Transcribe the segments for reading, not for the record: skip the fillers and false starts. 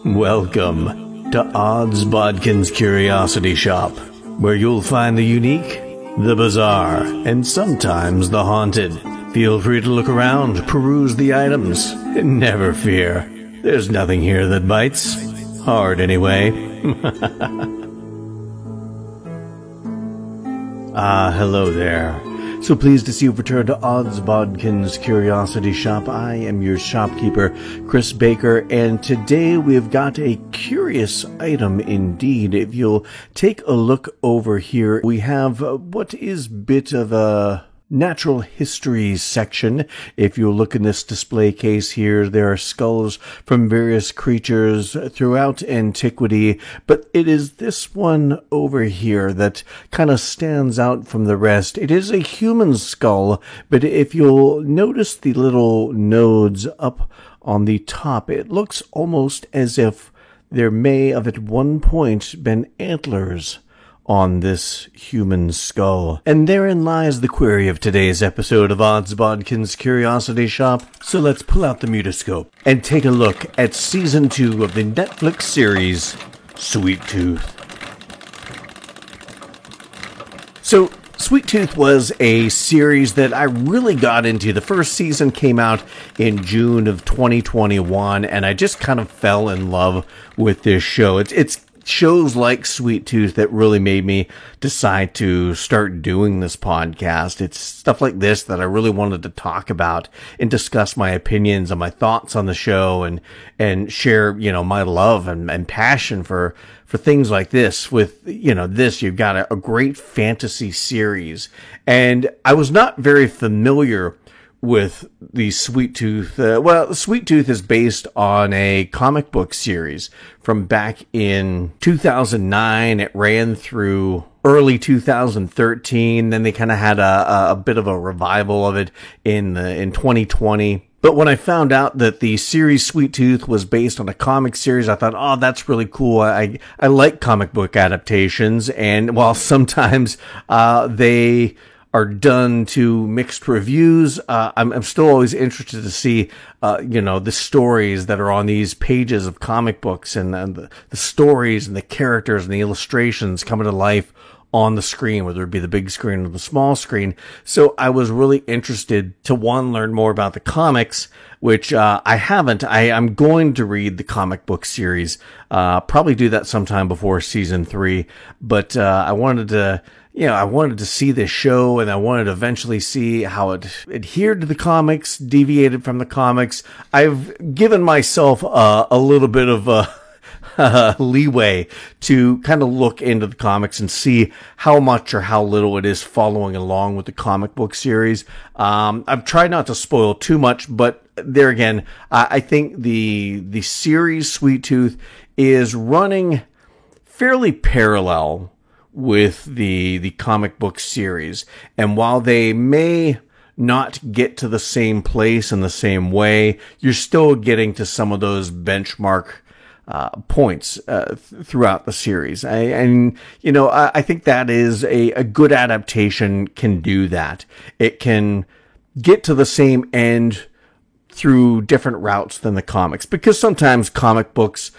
Welcome to Odds Bodkin's Curiosity Shop, where you'll find the unique, the bizarre, and sometimes the haunted. Feel free to look around, peruse the items, and never fear. There's nothing here that bites. Hard, anyway. Hello there. So pleased to see you've returned to Odds Bodkin's Curiosity Shop. I am your shopkeeper, Chris Baker, and today we've got a curious item indeed. If you'll take a look over here, we have what is a bit of a natural history section. If you look in this display case here, there are skulls from various creatures throughout antiquity, but it is this one over here that kind of stands out from the rest. It is a human skull, but if you'll notice the little nodes up on the top, it looks almost as if there may have at one point been antlers on this human skull. And therein lies the query of today's episode of Odds Bodkin's Curiosity Shop. So let's pull out the mutoscope and take a look at Season 2 of the Netflix series, Sweet Tooth. So, Sweet Tooth was a series that I really got into. The first season came out in June of 2021, and I just kind of fell in love with this show. It's shows like Sweet Tooth that really made me decide to start doing this podcast. It's stuff like this that I really wanted to talk about and discuss my opinions and my thoughts on the show and share, my love and passion for things like this. With, this, you've got a great fantasy series. And I was not very familiar with the Sweet Tooth. Sweet Tooth is based on a comic book series from back in 2009. It ran through early 2013. Then they kind of had a bit of a revival of it in 2020. But when I found out that the series Sweet Tooth was based on a comic series, I thought, oh, that's really cool. I like comic book adaptations. And while sometimes they are done to mixed reviews, I'm still always interested to see, the stories that are on these pages of comic books and the stories and the characters and the illustrations coming to life on the screen, whether it be the big screen or the small screen. So I was really interested to, learn more about the comics, which I haven't. I'm going to read the comic book series, probably do that sometime before season 3, but I wanted to see this show, and I wanted to eventually see how it adhered to the comics, deviated from the comics. I've given myself a little bit of leeway to kind of look into the comics and see how much or how little it is following along with the comic book series. I've tried not to spoil too much, but there again, I think the series Sweet Tooth is running fairly parallel with the comic book series. And while they may not get to the same place in the same way, you're still getting to some of those benchmark points throughout the series. I think that is a good adaptation can do that. It can get to the same end through different routes than the comics, because sometimes comic books,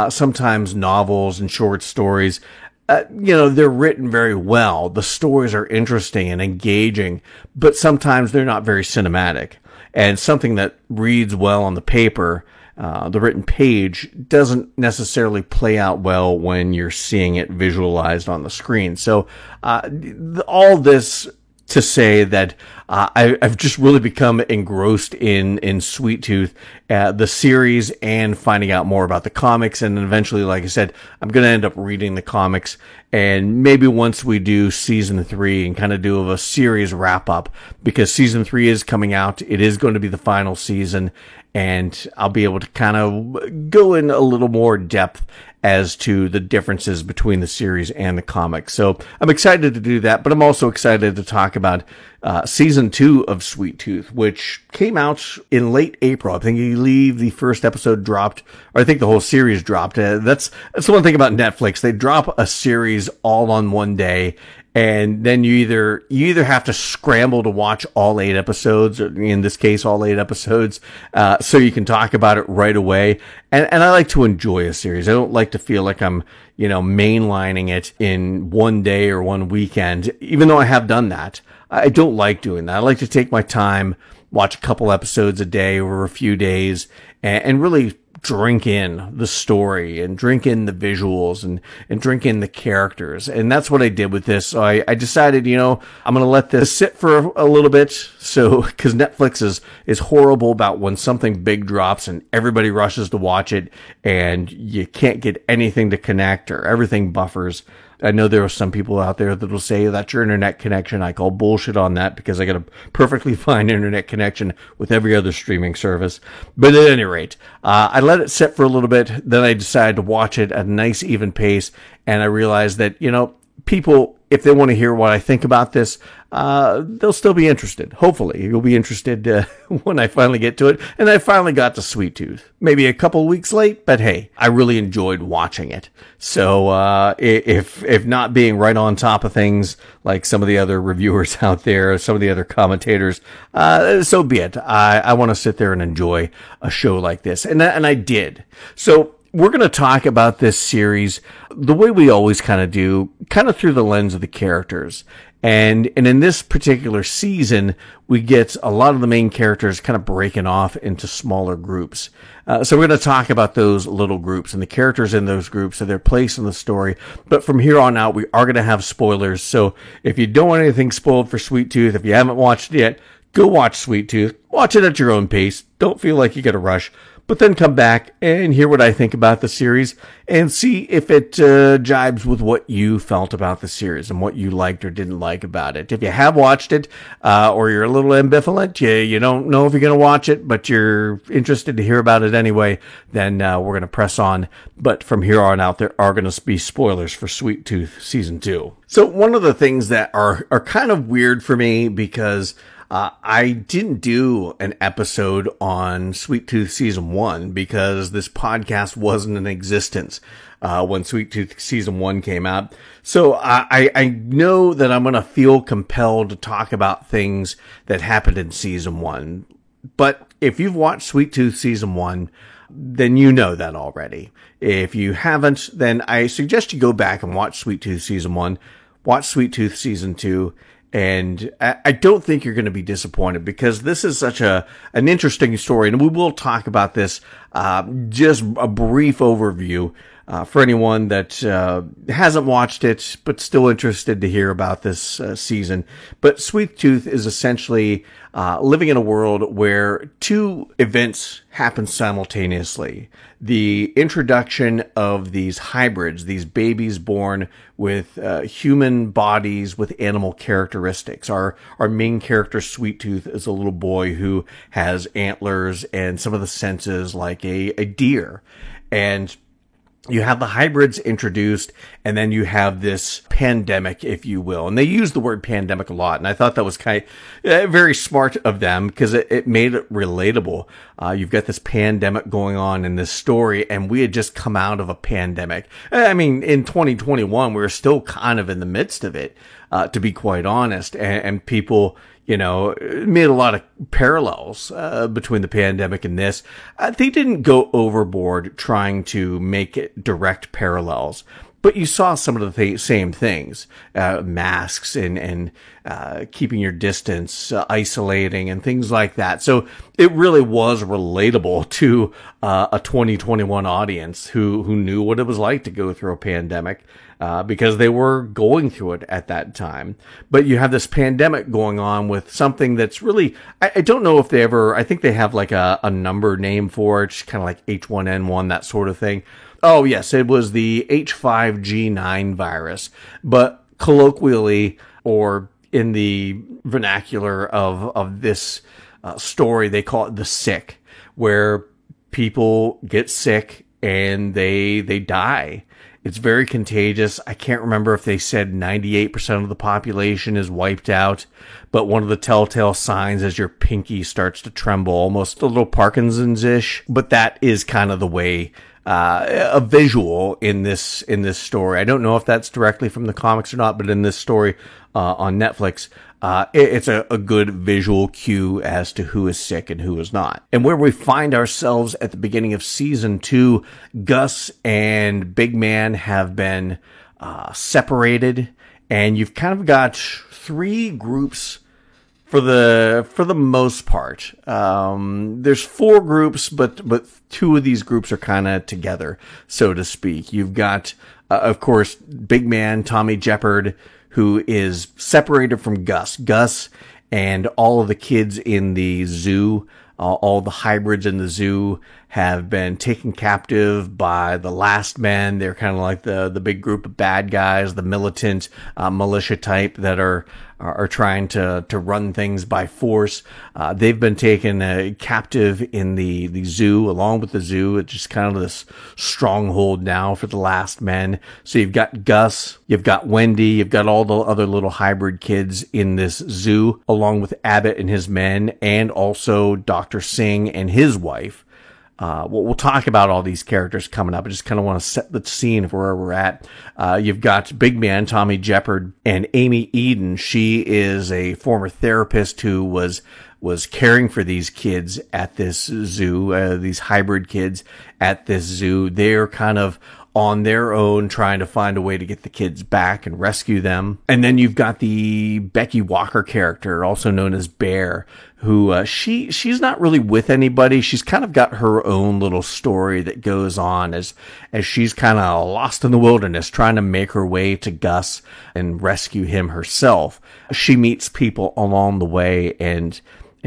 sometimes novels and short stories, they're written very well. The stories are interesting and engaging, but sometimes they're not very cinematic. And something that reads well on the paper, the written page, doesn't necessarily play out well when you're seeing it visualized on the screen. So, all this to say that I've just really become engrossed in Sweet Tooth, the series, and finding out more about the comics. And eventually, like I said, I'm going to end up reading the comics. And maybe once we do season 3 and kind of do a series wrap up, because season 3 is coming out, it is going to be the final season, and I'll be able to kind of go in a little more depth as to the differences between the series and the comics. So I'm excited to do that, but I'm also excited to talk about season 2 of Sweet Tooth, which came out in late April. I think the first episode dropped, or I think the whole series dropped. That's the one thing about Netflix. They drop a series all on one day, And then you either have to scramble to watch all 8 episodes, or in this case, all 8 episodes, so you can talk about it right away. And I like to enjoy a series. I don't like to feel like I'm, mainlining it in one day or one weekend, even though I have done that. I don't like doing that. I like to take my time, watch a couple episodes a day over a few days, and really drink in the story and drink in the visuals and drink in the characters. And that's what I did with this. So I decided, I'm going to let this sit for a little bit. So, cause Netflix is horrible about when something big drops and everybody rushes to watch it and you can't get anything to connect or everything buffers. I know there are some people out there that will say that's your internet connection. I call bullshit on that because I got a perfectly fine internet connection with every other streaming service. But at any rate, I let it sit for a little bit. Then I decided to watch it at a nice, even pace. And I realized that, people, if they want to hear what I think about this, they'll still be interested. Hopefully, you'll be interested when I finally get to it. And I finally got to Sweet Tooth. Maybe a couple weeks late, but hey, I really enjoyed watching it. So if not being right on top of things like some of the other reviewers out there, some of the other commentators, so be it. I want to sit there and enjoy a show like this. And I did. So we're going to talk about this series the way we always kind of do, kind of through the lens of the characters. And in this particular season, we get a lot of the main characters kind of breaking off into smaller groups. So we're going to talk about those little groups and the characters in those groups and their place in the story. But from here on out, we are going to have spoilers. So if you don't want anything spoiled for Sweet Tooth, if you haven't watched it yet, go watch Sweet Tooth. Watch it at your own pace. Don't feel like you got to rush. But then come back and hear what I think about the series and see if it jibes with what you felt about the series and what you liked or didn't like about it. If you have watched it or you're a little ambivalent, you don't know if you're going to watch it, but you're interested to hear about it anyway, then we're going to press on. But from here on out, there are going to be spoilers for Sweet Tooth Season 2. So one of the things that are kind of weird for me because I didn't do an episode on Sweet Tooth Season 1 because this podcast wasn't in existence when Sweet Tooth Season 1 came out. So I know that I'm going to feel compelled to talk about things that happened in Season 1. But if you've watched Sweet Tooth Season 1, then you know that already. If you haven't, then I suggest you go back and watch Sweet Tooth Season 1, watch Sweet Tooth Season 2, and I don't think you're going to be disappointed because this is such an interesting story. And we will talk about this, just a brief overview, for anyone that, hasn't watched it, but still interested to hear about this, season. But Sweet Tooth is essentially, living in a world where two events happen simultaneously. The introduction of these hybrids, these babies born with human bodies with animal characteristics. Our main character, Sweet Tooth, is a little boy who has antlers and some of the senses like a deer. And you have the hybrids introduced, and then you have this pandemic, if you will. And they use the word pandemic a lot, and I thought that was kind of very smart of them because it made it relatable. You've got this pandemic going on in this story, and we had just come out of a pandemic. I mean, in 2021, we were still kind of in the midst of it, to be quite honest, and people made a lot of parallels between the pandemic and this. They didn't go overboard trying to make it direct parallels, but you saw some of the same things, masks and keeping your distance, isolating and things like that. So it really was relatable to a 2021 audience who knew what it was like to go through a pandemic. Because they were going through it at that time. But you have this pandemic going on with something that's really, I don't know if I think they have like a number name for it, kind of like H1N1, that sort of thing. Oh, yes, it was the H5G9 virus. But colloquially, or in the vernacular of this story, they call it the sick, where people get sick and they die. It's very contagious. I can't remember if they said 98% of the population is wiped out, but one of the telltale signs is your pinky starts to tremble, almost a little Parkinson's-ish. But that is kind of the way, a visual in this story. I don't know if that's directly from the comics or not, but in this story on Netflix, it's a good visual cue as to who is sick and who is not. And where we find ourselves at the beginning of season 2, Gus and Big Man have been separated, and you've kind of got 3 groups for the most part. There's 4 groups, but 2 of these groups are kind of together, so to speak. You've got, of course, Big Man, Tommy Jeopard, who is separated from Gus. Gus and all of the kids in the zoo, all the hybrids in the zoo, have been taken captive by the Last Men. They're kind of like the big group of bad guys, the militant militia type that are trying to run things by force. They've been taken captive in the zoo, along with the zoo. It's just kind of this stronghold now for the Last Men. So you've got Gus, you've got Wendy, you've got all the other little hybrid kids in this zoo, along with Abbott and his men, and also Dr. Singh and his wife. We'll talk about all these characters coming up. I just kind of want to set the scene of where we're at. You've got Big Man, Tommy Jeopard, and Amy Eden. She is a former therapist who was caring for these kids at this zoo, these hybrid kids at this zoo. They're kind of on their own trying to find a way to get the kids back and rescue them. And then you've got the Becky Walker character, also known as Bear, who she's not really with anybody. She's kind of got her own little story that goes on as she's kind of lost in the wilderness trying to make her way to Gus and rescue him herself. She meets people along the way and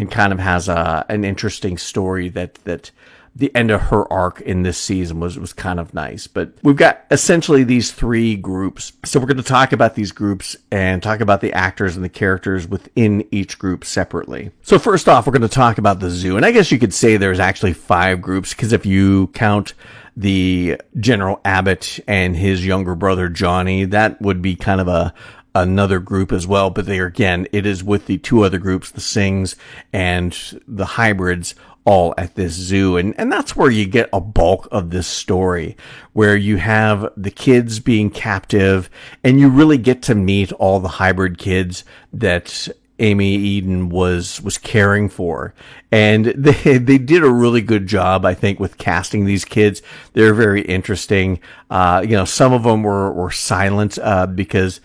kind of has an interesting story that the end of her arc in this season was kind of nice. But we've got essentially these 3 groups. So we're going to talk about these groups and talk about the actors and the characters within each group separately. So first off, we're going to talk about the zoo. And I guess you could say there's actually 5 groups, because if you count the General Abbott and his younger brother Johnny, that would be kind of another group as well. But there again, it is with the 2 other groups, the Singhs and the hybrids, all at this zoo. And that's where you get a bulk of this story, where you have the kids being captive and you really get to meet all the hybrid kids that Amy Eden was caring for. And they did a really good job, I think, with casting these kids. They're very interesting. Some of them were silent, because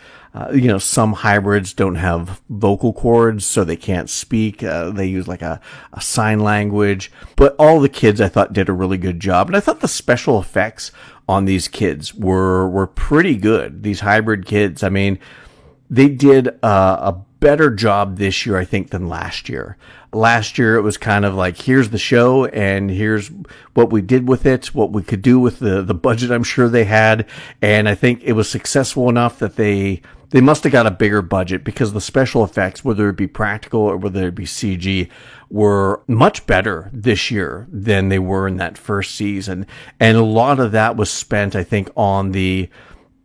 some hybrids don't have vocal cords, so they can't speak. They use like a sign language. But all the kids, I thought, did a really good job. And I thought the special effects on these kids were pretty good. These hybrid kids, I mean, they did a better job this year, I think, than last year. Last year, it was kind of like, here's the show, and here's what we did with it, what we could do with the budget I'm sure they had. And I think it was successful enough that they must have got a bigger budget, because the special effects, whether it be practical or whether it be CG, were much better this year than they were in that first season. And a lot of that was spent, I think, on the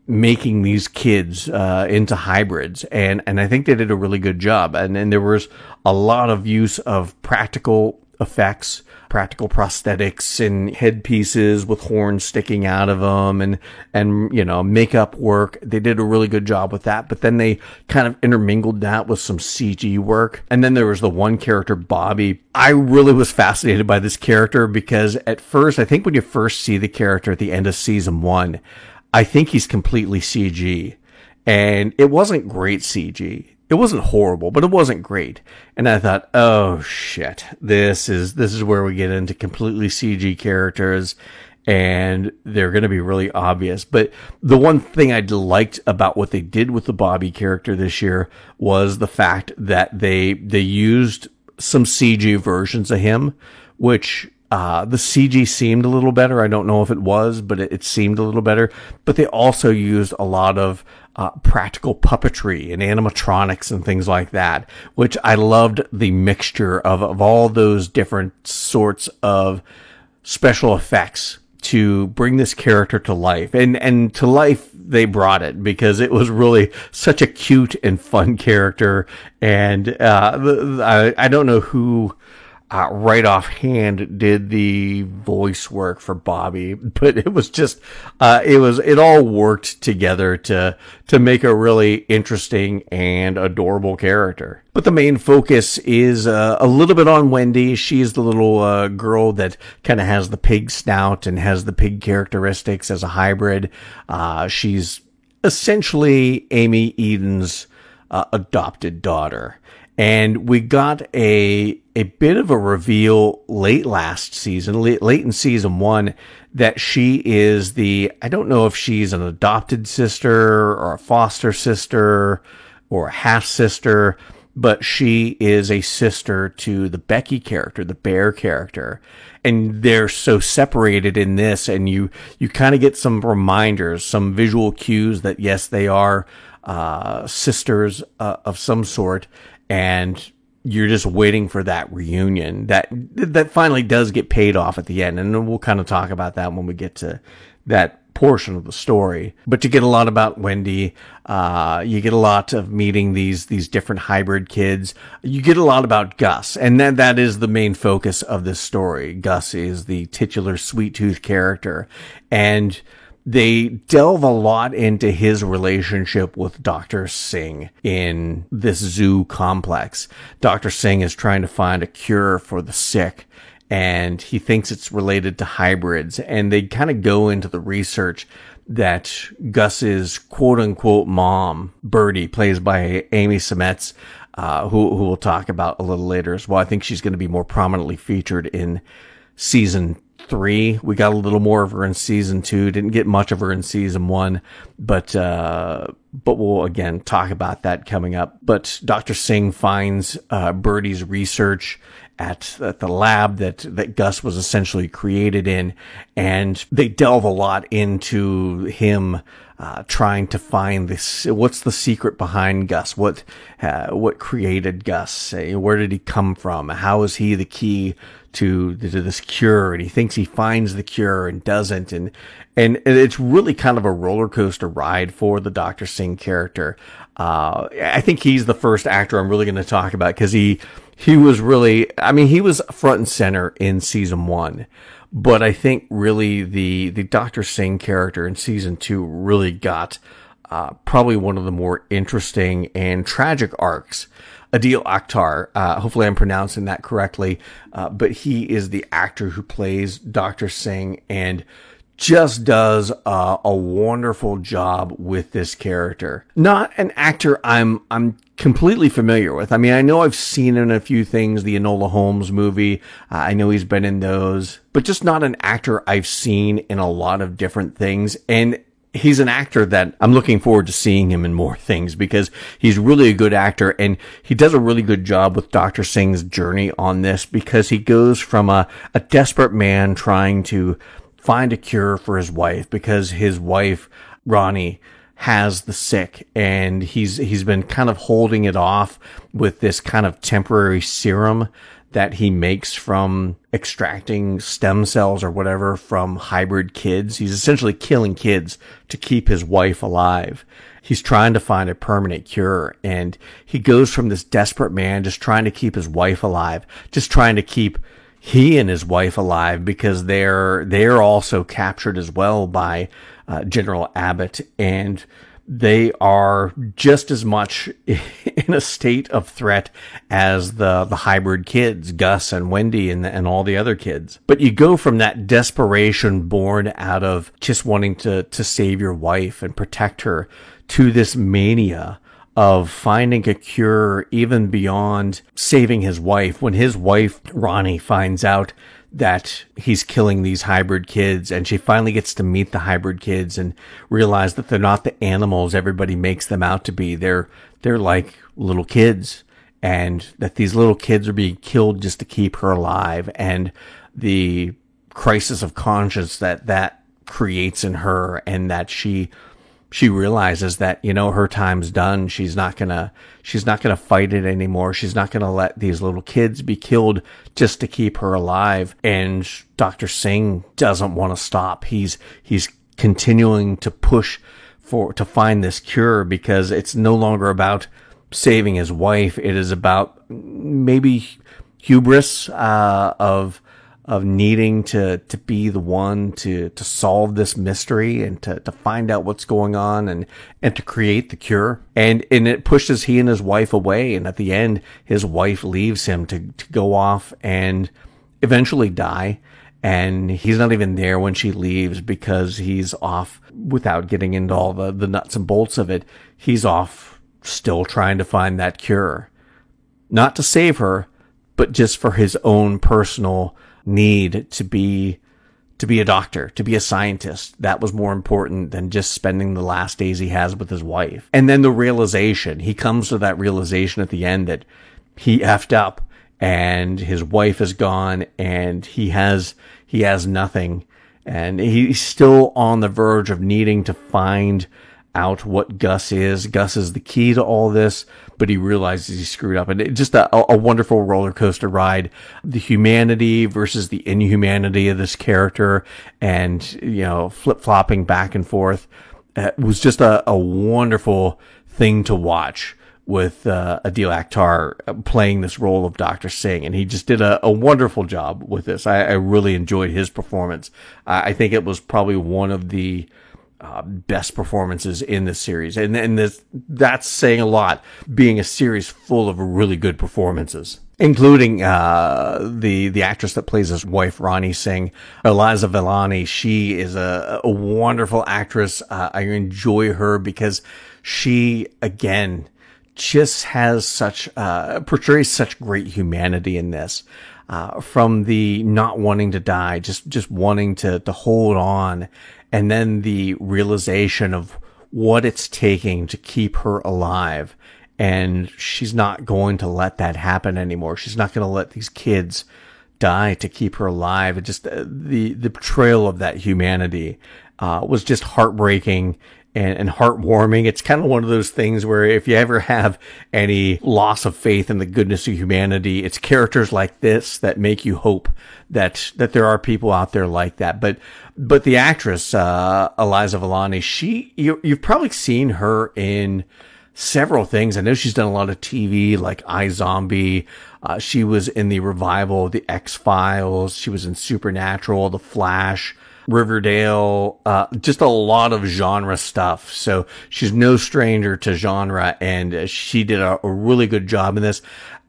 making these kids into hybrids, and I think they did a really good job. And there was a lot of use of practical effects, practical prosthetics and headpieces with horns sticking out of them, and makeup work. They did a really good job with that, but then they kind of intermingled that with some CG work. And then there was the one character, Bobby. I really was fascinated by this character, because at first, I think when you first see the character at the end of season 1, I think he's completely CG, and it wasn't great CG. It wasn't horrible, but it wasn't great. And I thought, oh shit, this is where we get into completely CG characters, and they're going to be really obvious. But the one thing I liked about what they did with the Bobby character this year was the fact that they used some CG versions of him, which the CG seemed a little better. I don't know if it was, but it seemed a little better. But they also used a lot of practical puppetry and animatronics and things like that, which I loved the mixture of all those different sorts of special effects to bring this character to life. And to life, they brought it, because it was really such a cute and fun character. And I don't know who right offhand did the voice work for Bobby, but it was just it all worked together to make a really interesting and adorable character. But the main focus is a little bit on Wendy. She's the little girl that kind of has the pig snout and has the pig characteristics as a hybrid. She's essentially Amy Eden's adopted daughter. And we got a bit of a reveal late in season 1, that she is I don't know if she's an adopted sister or a foster sister or a half sister, but she is a sister to the Becky character, the bear character. And they're so separated in this, and you kind of get some reminders, some visual cues that yes, they are sisters of some sort. And you're just waiting for that reunion that finally does get paid off at the end. And we'll kind of talk about that when we get to that portion of the story. But you get a lot about Wendy. You get a lot of meeting these different hybrid kids. You get a lot about Gus. And that is the main focus of this story. Gus is the titular Sweet Tooth character. And they delve a lot into his relationship with Dr. Singh in this zoo complex. Dr. Singh is trying to find a cure for the sick, and he thinks it's related to hybrids. And they kind of go into the research that Gus's quote-unquote mom, Birdie, plays by Amy Seimetz, who we'll talk about a little later as well. I think she's going to be more prominently featured in season 3. We got a little more of her in season 2. Didn't get much of her in season 1, but we'll again talk about that coming up. But Dr. Singh finds Birdie's research at the lab that Gus was essentially created in, and they delve a lot into him trying to find what's the secret behind Gus, what created Gus, where did he come from, how is he the key to this cure, and he thinks he finds the cure and doesn't, and it's really kind of a roller coaster ride for the Dr. Singh character. I think he's the first actor I'm really going to talk about, because he was really, he was front and center in season 1, but I think really the Dr. Singh character in season 2 really got probably one of the more interesting and tragic arcs. Adil Akhtar, hopefully I'm pronouncing that correctly, but he is the actor who plays Dr. Singh and just does a wonderful job with this character. Not an actor I'm completely familiar with. I know I've seen him in a few things, the Enola Holmes movie. I know he's been in those, but just not an actor I've seen in a lot of different things. And he's an actor that I'm looking forward to seeing him in more things, because he's really a good actor, and he does a really good job with Dr. Singh's journey on this, because he goes from a desperate man trying to find a cure for his wife, because his wife, Ronnie, has the sick, and he's been kind of holding it off with this kind of temporary serum that he makes from extracting stem cells or whatever from hybrid kids. He's essentially killing kids to keep his wife alive. He's trying to find a permanent cure, and he goes from this desperate man just trying to keep his wife alive, just trying to keep he and his wife alive, because they're also captured as well by General Abbott, and they are just as much in a state of threat as the hybrid kids, Gus and Wendy and all the other kids. But you go from that desperation born out of just wanting to save your wife and protect her to this mania of finding a cure even beyond saving his wife. When his wife, Ronnie, finds out that he's killing these hybrid kids, and she finally gets to meet the hybrid kids and realize that they're not the animals everybody makes them out to be. They're like little kids, and that these little kids are being killed just to keep her alive, and the crisis of conscience that creates in her, and that she she realizes that, her time's done. She's not gonna fight it anymore. She's not gonna let these little kids be killed just to keep her alive. And Dr. Singh doesn't want to stop. He's continuing to push to find this cure, because it's no longer about saving his wife. It is about maybe hubris, of needing to be the one to solve this mystery and to find out what's going on and to create the cure. And it pushes he and his wife away. And at the end, his wife leaves him to go off and eventually die. And he's not even there when she leaves, because he's off, without getting into all the nuts and bolts of it. He's off still trying to find that cure, not to save her, but just for his own personal need to be a doctor, to be a scientist. That was more important than just spending the last days he has with his wife. And then he comes to that realization at the end that he effed up and his wife is gone and he has nothing. And he's still on the verge of needing to find out what Gus is. Gus is the key to all this, but he realizes he screwed up. And it's just a wonderful roller coaster ride. The humanity versus the inhumanity of this character, and, flip-flopping back and forth. It was just a wonderful thing to watch, with Adil Akhtar playing this role of Dr. Singh. And he just did a wonderful job with this. I really enjoyed his performance. I think it was probably one of the best performances in this series. And that's saying a lot, being a series full of really good performances, including the actress that plays his wife, Rani Singh, Eliza Villani. She is a wonderful actress. I enjoy her because she, again, just has portrays such great humanity in this. From the not wanting to die, just wanting to hold on. And then the realization of what it's taking to keep her alive. And she's not going to let that happen anymore. She's not going to let these kids die to keep her alive. It just, the portrayal of that humanity, was just heartbreaking and heartwarming. It's kind of one of those things where if you ever have any loss of faith in the goodness of humanity, it's characters like this that make you hope that there are people out there like that. But the actress, Eliza Villani, you've probably seen her in several things. I know she's done a lot of TV, like iZombie. She was in the revival of The X-Files. She was in Supernatural, The Flash, Riverdale, just a lot of genre stuff. So she's no stranger to genre, and she did a really good job in this.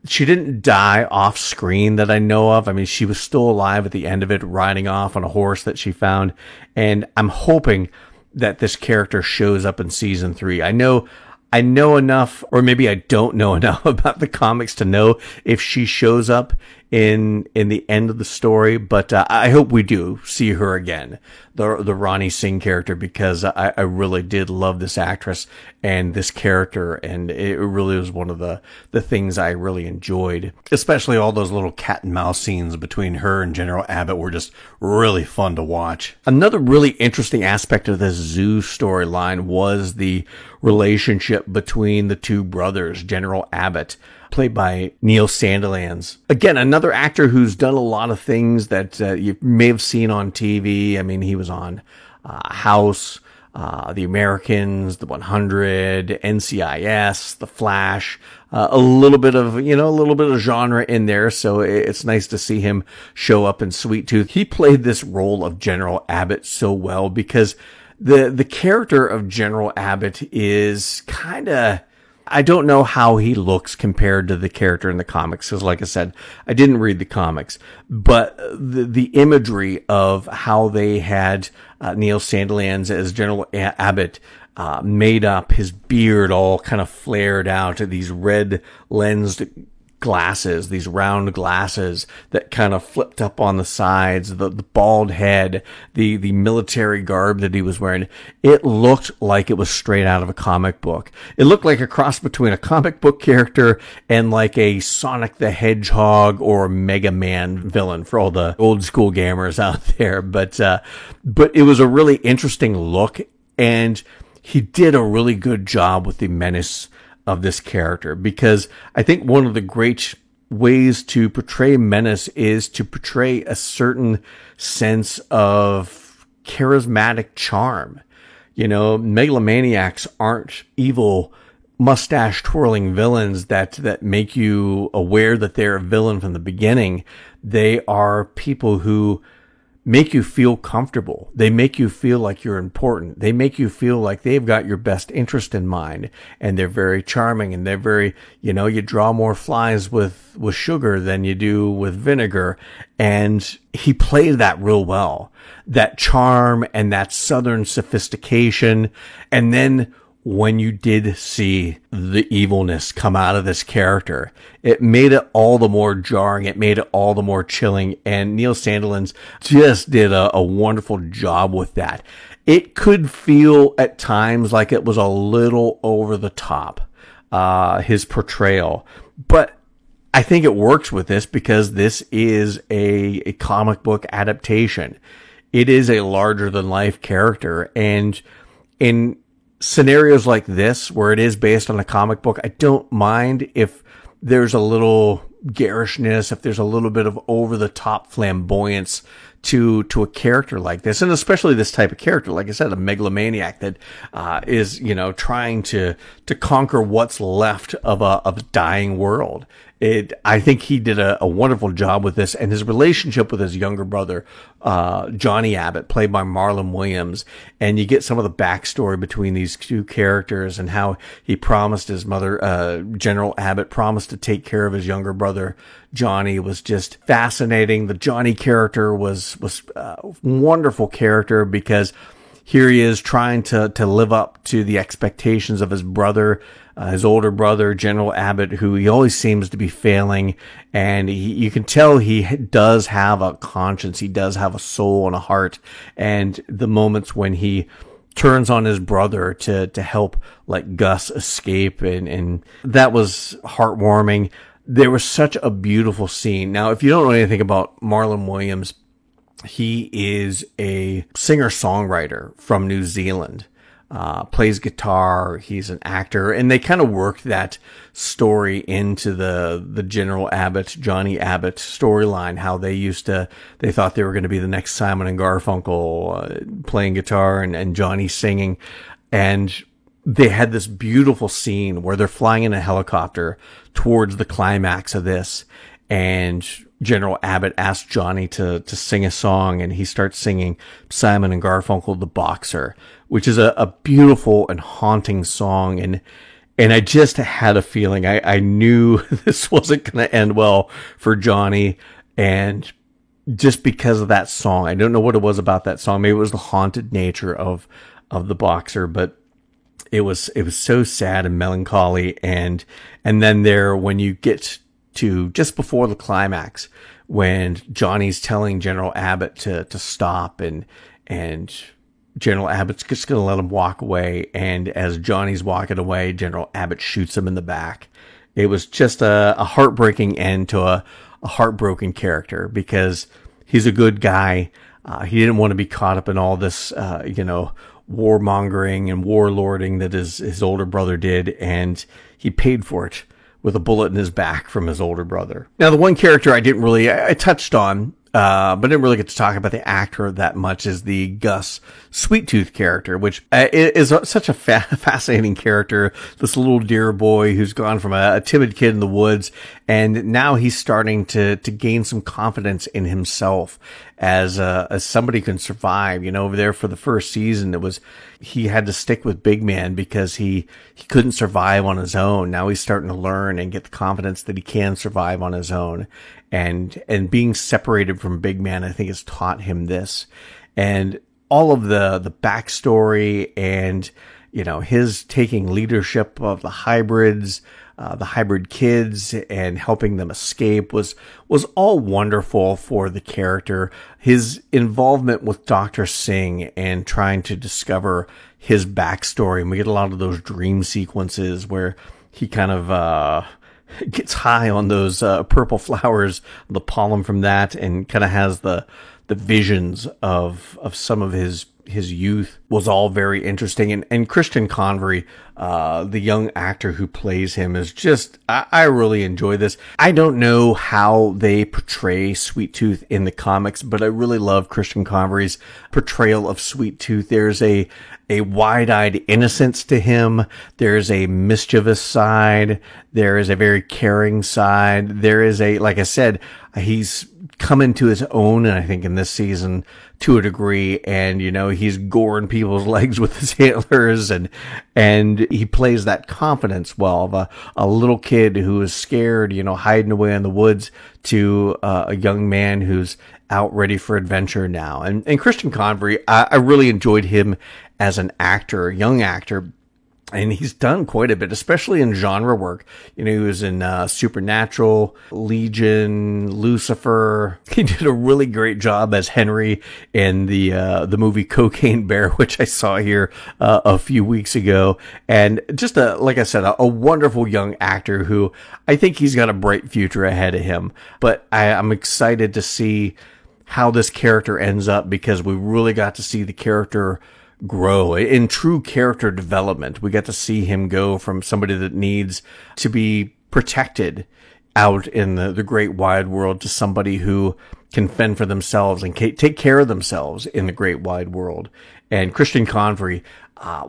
She didn't die off screen that I know of. I mean, she was still alive at the end of it, riding off on a horse that she found. And I'm hoping that this character shows up in season 3. I know enough, or maybe I don't know enough about the comics to know if she shows up in the end of the story, but I hope we do see her again, the Rani Singh character, because I really did love this actress and this character, and it really was one of the things I really enjoyed. Especially all those little cat and mouse scenes between her and General Abbott were just really fun to watch. Another really interesting aspect of this Zoo storyline was the relationship between the two brothers, General Abbott, played by Neil Sandilands. Again, another actor who's done a lot of things that you may have seen on TV. I mean, he was on House, The Americans, The 100, NCIS, The Flash, a little bit of genre in there. So it's nice to see him show up in Sweet Tooth. He played this role of General Abbott so well, because the character of General Abbott is kind of, I don't know how he looks compared to the character in the comics, because like I said, I didn't read the comics, but the imagery of how they had Neil Sandilands as General Abbott made up, his beard all kind of flared out, these red lensed glasses, these round glasses that kind of flipped up on the sides, the bald head, the military garb that he was wearing. It looked like it was straight out of a comic book. It looked like a cross between a comic book character and like a Sonic the Hedgehog or Mega Man villain for all the old school gamers out there. But it was a really interesting look, and he did a really good job with the menace of this character, because I think one of the great ways to portray menace is to portray a certain sense of charismatic charm. Megalomaniacs aren't evil, mustache twirling villains that make you aware that they're a villain from the beginning. They are people who make you feel comfortable. They make you feel like you're important. They make you feel like they've got your best interest in mind, and they're very charming, and they're very, you draw more flies with sugar than you do with vinegar. And he played that real well, that charm and that Southern sophistication. And then when you did see the evilness come out of this character, it made it all the more jarring. It made it all the more chilling. And Neil Sandilands just did a wonderful job with that. It could feel at times like it was a little over the top, his portrayal. But I think it works with this because this is a comic book adaptation. It is a larger than life character. And in scenarios like this, where it is based on a comic book, I don't mind if there's a little garishness, if there's a little bit of over the top flamboyance to a character like this, and especially this type of character, like I said, a megalomaniac that is trying to conquer what's left of a dying world. I think he did a wonderful job with this, and his relationship with his younger brother, Johnny Abbott, played by Marlon Williams. And you get some of the backstory between these two characters and how he promised his mother, General Abbott promised to take care of his younger brother, Johnny. Was just fascinating. The Johnny character was a wonderful character, because here he is trying to live up to the expectations of his brother, his older brother, General Abbott, who he always seems to be failing. And you can tell he does have a conscience. He does have a soul and a heart. And the moments when he turns on his brother to help let Gus escape, and that was heartwarming. There was such a beautiful scene. Now, if you don't know anything about Marlon Williams, he is a singer-songwriter from New Zealand. Plays guitar. He's an actor, and they kind of worked that story into the General Abbott, Johnny Abbott storyline. How they thought they were going to be the next Simon and Garfunkel, playing guitar and Johnny singing. And they had this beautiful scene where they're flying in a helicopter towards the climax of this, and General Abbott asked Johnny to sing a song, and he starts singing Simon and Garfunkel, The Boxer, which is a beautiful and haunting song. And I just had a feeling, I knew this wasn't going to end well for Johnny. And just because of that song, I don't know what it was about that song. Maybe it was the haunted nature of The Boxer, but it was so sad and melancholy. And then when you get to just before the climax, when Johnny's telling General Abbott to stop, and General Abbott's just going to let him walk away. And as Johnny's walking away, General Abbott shoots him in the back. It was just a heartbreaking end to a heartbroken character, because he's a good guy. He didn't want to be caught up in all this, warmongering and warlording that his older brother did. And he paid for it with a bullet in his back from his older brother. Now, the one character I touched on, but didn't really get to talk about the actor that much, is the Gus Sweet Tooth character, which is such a fascinating character. This little deer boy who's gone from a timid kid in the woods, and now he's starting to gain some confidence in himself as somebody who can survive. Over there for the first season, he had to stick with Big Man because he couldn't survive on his own. Now he's starting to learn and get the confidence that he can survive on his own. And being separated from Big Man, I think, has taught him this. And all of the backstory and, his taking leadership of the hybrids, the hybrid kids, and helping them escape was all wonderful for the character. His involvement with Dr. Singh and trying to discover his backstory. And we get a lot of those dream sequences where he kind of, gets high on those purple flowers, the pollen from that, and kind of has the visions of some of his his youth was all very interesting. And Christian Convery, the young actor who plays him, is just, I really enjoy this. I don't know how they portray Sweet Tooth in the comics, but I really love Christian Convery's portrayal of Sweet Tooth. There's a wide-eyed innocence to him. There's a mischievous side. There is a very caring side. There is like I said, he's come into his own, and I think in this season to a degree, and he's goring people's legs with his antlers, and he plays that confidence well of a little kid who is scared, hiding away in the woods, to a young man who's out ready for adventure now. And Christian Convery, I really enjoyed him as an actor, a young actor. And he's done quite a bit, especially in genre work. He was in Supernatural, Legion, Lucifer. He did a really great job as Henry in the movie Cocaine Bear, which I saw here a few weeks ago. And just like I said, a wonderful young actor who I think he's got a bright future ahead of him. But I'm excited to see how this character ends up, because we really got to see the character grow in true character development. We got to see him go from somebody that needs to be protected out in the great wide world to somebody who can fend for themselves and take care of themselves in the great wide world. And Christian Convery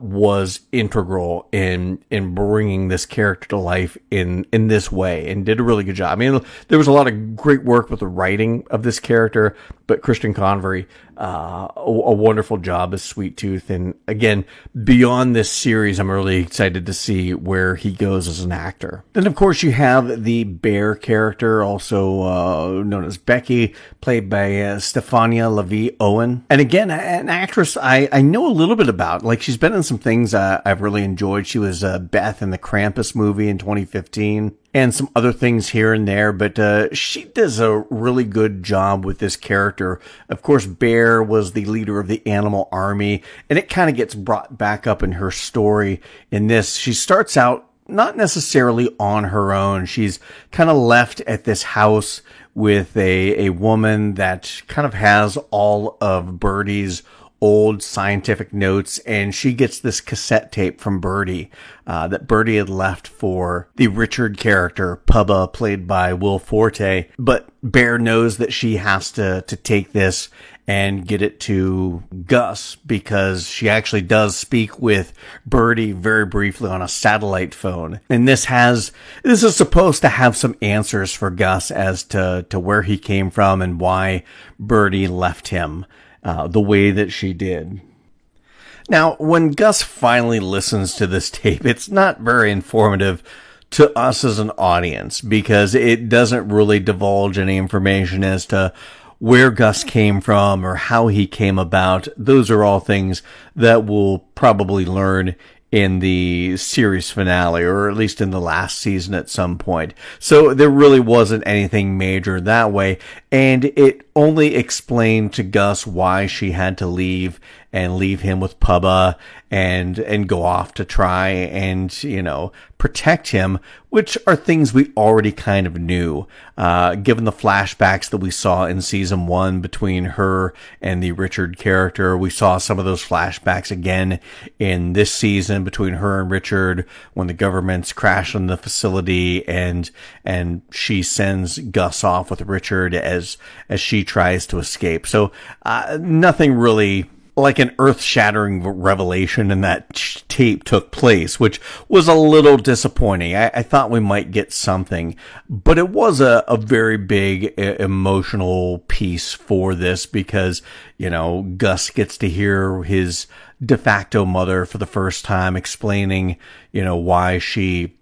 was integral in bringing this character to life in this way, and did a really good job. I mean, there was a lot of great work with the writing of this character, but Christian Convery, a wonderful job as Sweet Tooth. And again, beyond this series, I'm really excited to see where he goes as an actor. Then, of course, you have the bear character, also known as Becky, played by Stefania LaVie Owen. And again, an actress I know a little bit about. Like, she's been in some things I've really enjoyed. She was Beth in the Krampus movie in 2015. And some other things here and there, but she does a really good job with this character. Of course, Bear was the leader of the animal army, and it kind of gets brought back up in her story in this. She starts out not necessarily on her own. She's kind of left at this house with a woman that kind of has all of Birdie's old scientific notes, and she gets this cassette tape from Birdie that Birdie had left for the Richard character, Pubba, played by Will Forte. But Bear knows that she has to take this and get it to Gus, because she actually does speak with Birdie very briefly on a satellite phone. And this is supposed to have some answers for Gus as to where he came from and why Birdie left him the way that she did. Now, when Gus finally listens to this tape, it's not very informative to us as an audience, because it doesn't really divulge any information as to where Gus came from or how he came about. Those are all things that we'll probably learn in the series finale, or at least in the last season at some point. So there really wasn't anything major that way, and it only explained to Gus why she had to leave him with Pubba and go off to try and, protect him, which are things we already kind of knew. Given the flashbacks that we saw in season 1 between her and the Richard character, we saw some of those flashbacks again in this season between her and Richard when the government's crashing the facility and she sends Gus off with Richard as she tries to escape. So, nothing really like an earth-shattering revelation in that tape took place, which was a little disappointing. I thought we might get something, but it was a very big emotional piece for this, because, Gus gets to hear his de facto mother for the first time explaining, why she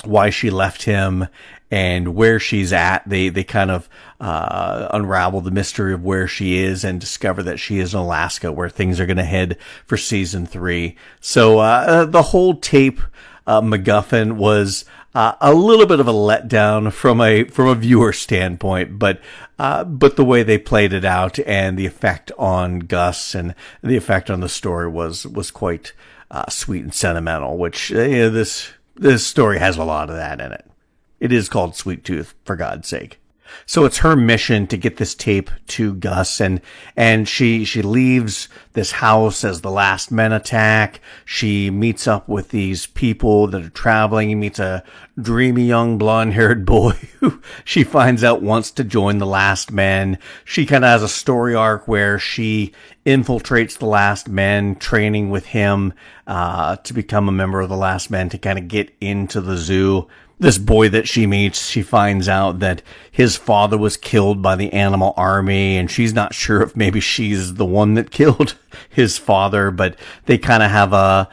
left him and where she's at. They kind of unravel the mystery of where she is and discover that she is in Alaska, where things are going to head for season 3. So the whole tape MacGuffin was a little bit of a letdown from a viewer standpoint, but the way they played it out and the effect on Gus and the effect on the story was quite sweet and sentimental, which this story has a lot of that in it. It is called Sweet Tooth, for God's sake. So it's her mission to get this tape to Gus, and she leaves this house as the last men attack. She meets up with these people that are traveling. He meets a dreamy young blonde-haired boy who she finds out wants to join the last men. She kind of has a story arc where she infiltrates the last men, training with him to become a member of the last men, to kind of get into the zoo. This boy that she meets, she finds out that his father was killed by the animal army, and she's not sure if maybe she's the one that killed his father, but they kind of have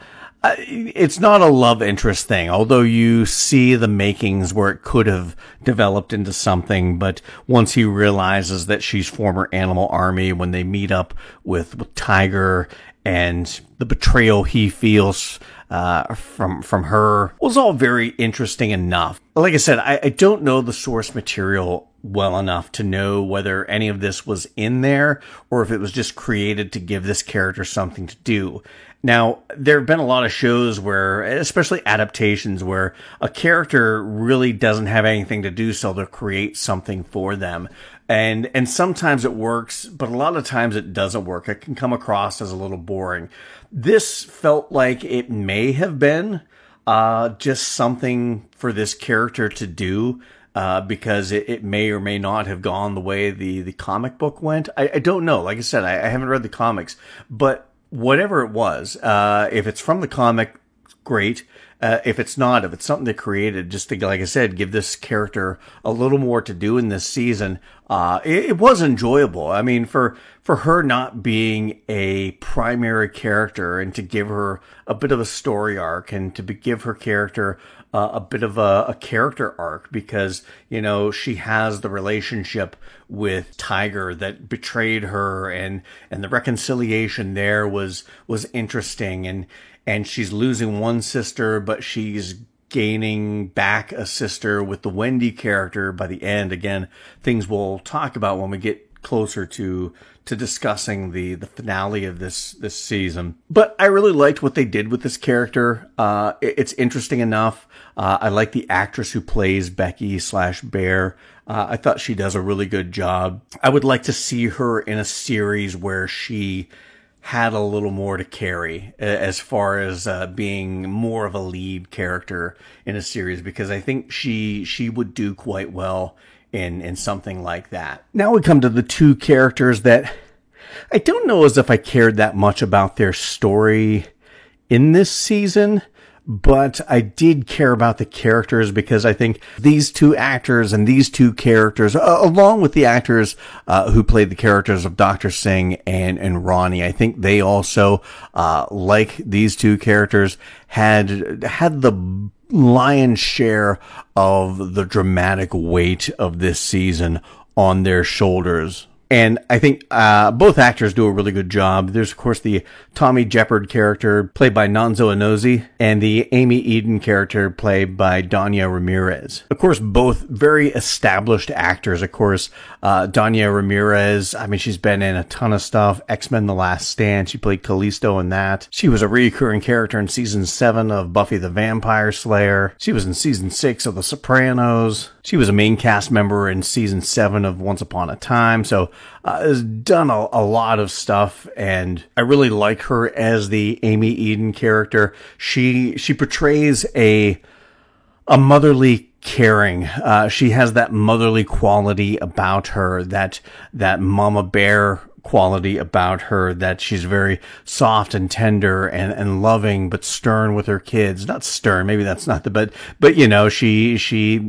it's not a love interest thing, although you see the makings where it could have developed into something. But once he realizes that she's former animal army, when they meet up with Tiger, and the betrayal he feels from her was all very interesting enough. Like I said, I don't know the source material well enough to know whether any of this was in there or if it was just created to give this character something to do. Now, there have been a lot of shows where, especially adaptations, where a character really doesn't have anything to do, so they'll create something for them. And sometimes it works, but a lot of times it doesn't work. It can come across as a little boring. This felt like it may have been just something for this character to do, because it may or may not have gone the way the comic book went. I don't know. Like I said, I haven't read the comics, but whatever it was, if it's from the comic, great. If it's not, if it's something they created just to, like I said, give this character a little more to do in this season, it was enjoyable. I mean, for her not being a primary character, and to give her a bit of a story arc, and to give her character a bit of a character arc, because, you know, she has the relationship with Tiger that betrayed her, and the reconciliation there was interesting, and she's losing one sister, but she's gaining back a sister with the Wendy character by the end. Again, things we'll talk about when we get closer to discussing the finale of this season. But I really liked what they did with this character. It's interesting enough. I like the actress who plays Becky/Bear. I thought she does a really good job. I would like to see her in a series where she had a little more to carry as far as being more of a lead character in a series, because I think she would do quite well in something like that. Now we come to the two characters that I don't know as if I cared that much about their story in this season, but I did care about the characters, because I think these two actors and these two characters, along with the actors who played the characters of Dr. Singh and Ronnie, I think they also, like these two characters, had the lion's share of the dramatic weight of this season on their shoulders. And I think both actors do a really good job. There's, of course, the Tommy Jeopard character played by Nonso Anozie, and the Amy Eden character played by Danya Ramirez. Of course, both very established actors. Of course, Danya Ramirez, I mean, she's been in a ton of stuff. X-Men: The Last Stand. She played Callisto in that. She was a recurring character in season 7 of Buffy the Vampire Slayer. She was in season 6 of The Sopranos. She was a main cast member in season 7 of Once Upon a Time. So has done a lot of stuff, and I really like her as the Amy Eden character. She portrays a motherly caring. She has that motherly quality about her, that mama bear quality about her, that she's very soft and tender and loving, but stern with her kids. Not stern, maybe that's not but you know, she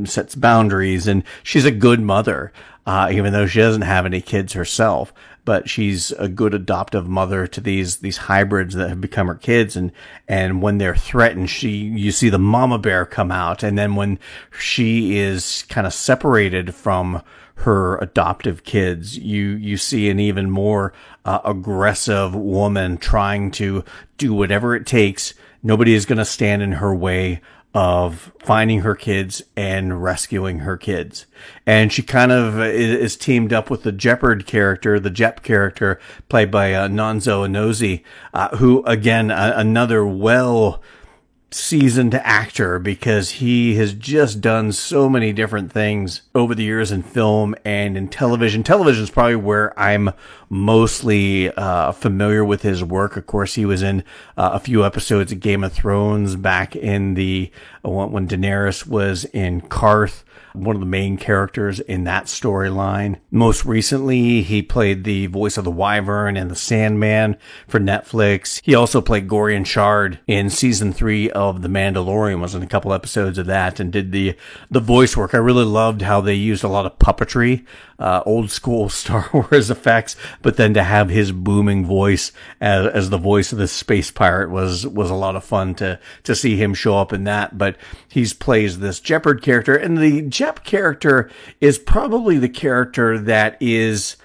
sets boundaries, and she's a good mother, even though she doesn't have any kids herself. But she's a good adoptive mother to these hybrids that have become her kids, and when they're threatened, you see the mama bear come out, and then when she is kind of separated from her adoptive kids, you see an even more aggressive woman trying to do whatever it takes. Nobody is going to stand in her way of finding her kids and rescuing her kids. And she kind of is teamed up with the Jeopard character, the Jep character, played by Nonso Anozie, who, again, another seasoned actor because he has just done so many different things over the years in film and in television. Television is probably where I'm mostly familiar with his work. Of course, he was in a few episodes of Game of Thrones back in the when Daenerys was in Karth, one of the main characters in that storyline. Most recently, he played the voice of the Wyvern and the Sandman for Netflix. He also played Gorian Shard in season 3 of The Mandalorian, was in a couple episodes of that, and did the voice work. I really loved how they used a lot of puppetry, old school Star Wars effects, but then to have his booming voice as the voice of the space pirate was a lot of fun to see him show up in that. But he plays this Jeopard character, and the Jep character is probably the character that is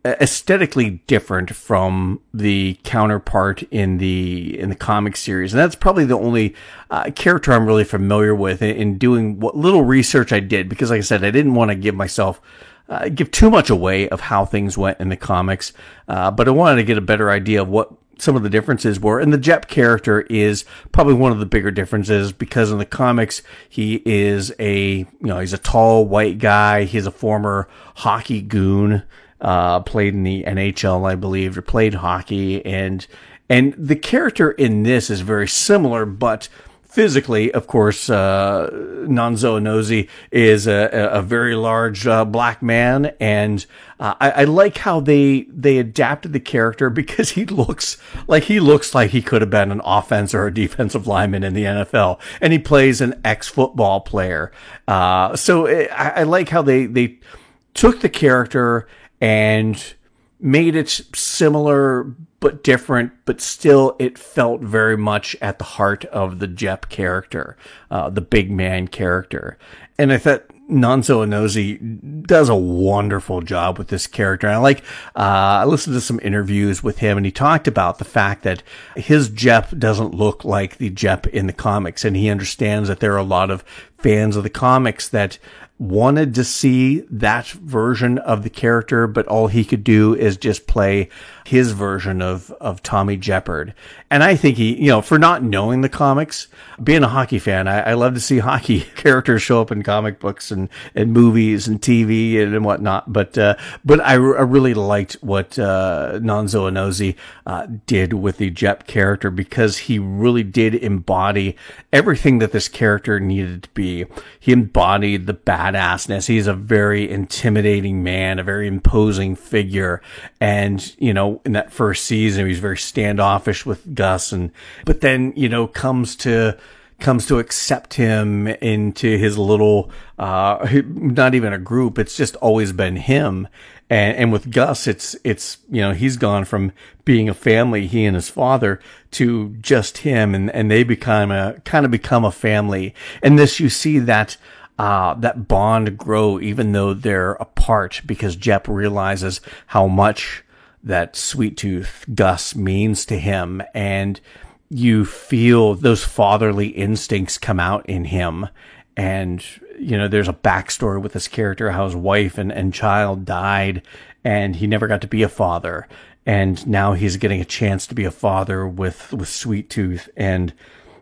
aesthetically different from the counterpart in the comic series. And that's probably the only character I'm really familiar with in doing what little research I did, because like I said, I didn't want to give too much away of how things went in the comics, but I wanted to get a better idea of what some of the differences were. And the Jep character is probably one of the bigger differences, because in the comics, he is he's a tall white guy. He's a former hockey goon, played in the NHL, I believe, or played hockey. And the character in this is very similar, but physically, of course, Nonso Anozie is a very large black man, and I like how they adapted the character, because he looks like he could have been an offense or a defensive lineman in the NFL, and he plays an ex-football player. So I like how they took the character and made it similar but different, but still it felt very much at the heart of the Jep character, the big man character. And I thought Nonso Anozie does a wonderful job with this character. And I listened to some interviews with him, and he talked about the fact that his Jep doesn't look like the Jep in the comics, and he understands that there are a lot of fans of the comics that wanted to see that version of the character, but all he could do is just play his version of Tommy Jeopard. And I think he, for not knowing the comics, being a hockey fan, I love to see hockey characters show up in comic books and movies and TV and whatnot. But I really liked what Nonso Anozie did with the Jep character, because he really did embody everything that this character needed to be. He embodied the badassness. He's a very intimidating man, a very imposing figure. And, in that first season, he was very standoffish with Gus, but then, comes to accept him into his little, not even a group. It's just always been him. And with Gus, it's, he's gone from being a family, he and his father, to just him. And they become a family. And this, you see that bond grow, even though they're apart, because Jep realizes how much that Sweet Tooth Gus means to him, and you feel those fatherly instincts come out in him. And there's a backstory with this character, how his wife and child died, and he never got to be a father, and now he's getting a chance to be a father with Sweet Tooth, and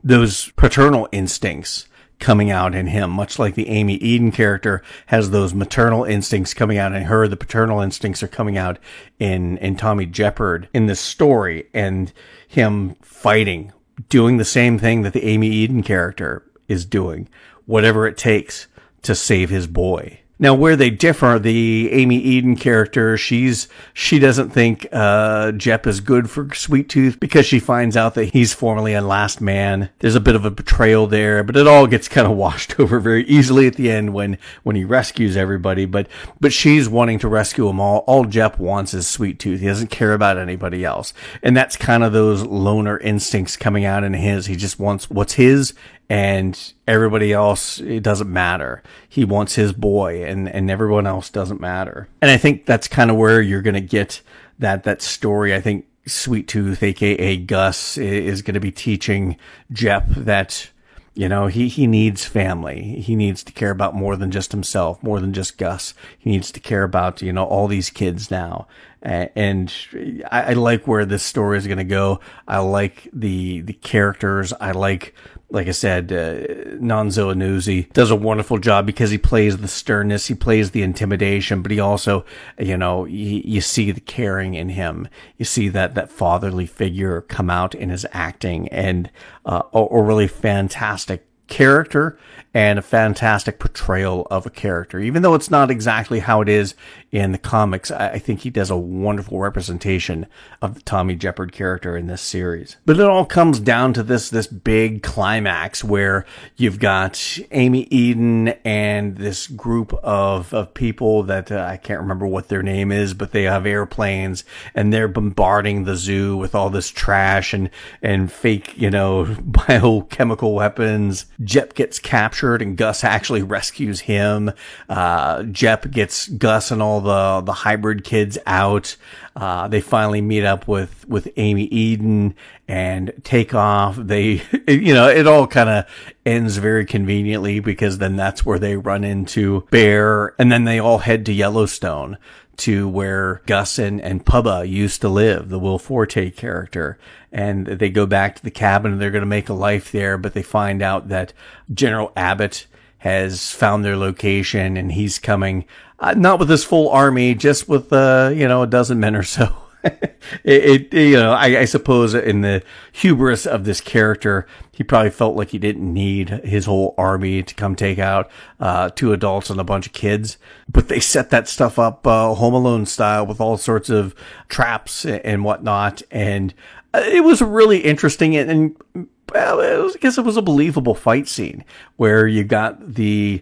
those paternal instincts coming out in him, much like the Amy Eden character has those maternal instincts coming out in her. The paternal instincts are coming out in Tommy Jeopard in this story, and him fighting, doing the same thing that the Amy Eden character is doing, whatever it takes to save his boy. Now, where they differ, the Amy Eden character, she doesn't think Jep is good for Sweet Tooth, because she finds out that he's formerly a last man. There's a bit of a betrayal there, but it all gets kind of washed over very easily at the end when he rescues everybody. But she's wanting to rescue them all. All Jep wants is Sweet Tooth. He doesn't care about anybody else. And that's kind of those loner instincts coming out in his. He just wants what's his, and everybody else, it doesn't matter. He wants his boy, and everyone else doesn't matter. And I think that's kind of where you're going to get that story. I think Sweet Tooth, aka Gus, is going to be teaching Jep that, he needs family. He needs to care about more than just himself, more than just Gus. He needs to care about, all these kids now. And I like where this story is going to go. I like the characters. I like I said, Nonso Anuzi does a wonderful job because he plays the sternness, he plays the intimidation, but he also, you see the caring in him. You see that fatherly figure come out in his acting, and a really fantastic character and a fantastic portrayal of a character. Even though it's not exactly how it is in the comics, I think he does a wonderful representation of the Tommy Shepard character in this series. But it all comes down to this big climax where you've got Amy Eden and this group of people that I can't remember what their name is, but they have airplanes and they're bombarding the zoo with all this trash and fake, biochemical weapons. Jep gets captured and Gus actually rescues him. Jep gets Gus and all the hybrid kids out. They finally meet up with Amy Eden and take off. They, it all kind of ends very conveniently because then that's where they run into Bear, and then they all head to Yellowstone, to where Gus and Pubba used to live, the Will Forte character. And they go back to the cabin and they're going to make a life there, but they find out that General Abbott has found their location and he's coming, not with his full army, just with, a dozen men or so. I suppose in the hubris of this character, he probably felt like he didn't need his whole army to come take out 2 adults and a bunch of kids. But they set that stuff up Home Alone style with all sorts of traps and whatnot. And it was really interesting and I guess it was a believable fight scene where you got the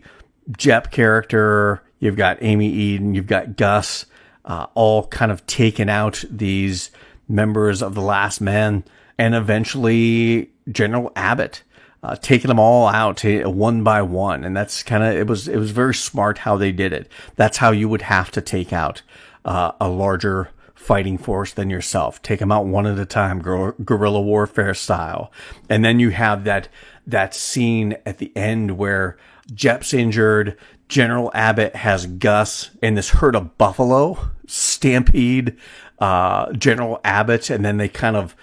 Jep character, you've got Amy Eden, you've got Gus, all kind of taking out these members of the Last Man, and eventually General Abbott taking them all out one by one. And that's it was very smart how they did it. That's how you would have to take out a larger fighting force than yourself. Take them out one at a time, guerrilla warfare style. And then you have that scene at the end where Jep's injured, General Abbott has Gus and this herd of buffalo stampede General Abbott, and then they kind of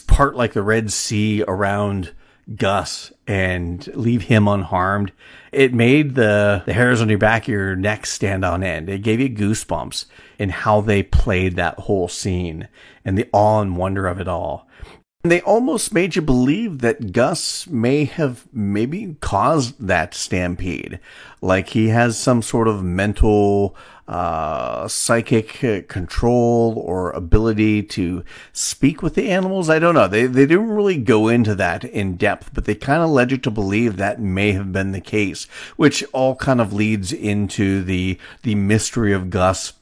part like the Red Sea around Gus and leave him unharmed. It made the hairs on your back of your neck stand on end. It gave you goosebumps in how they played that whole scene and the awe and wonder of it all. And they almost made you believe that Gus may have maybe caused that stampede. Like he has some sort of mental, psychic control or ability to speak with the animals. I don't know. They didn't really go into that in depth, but they kind of led you to believe that may have been the case, which all kind of leads into the mystery of Gus,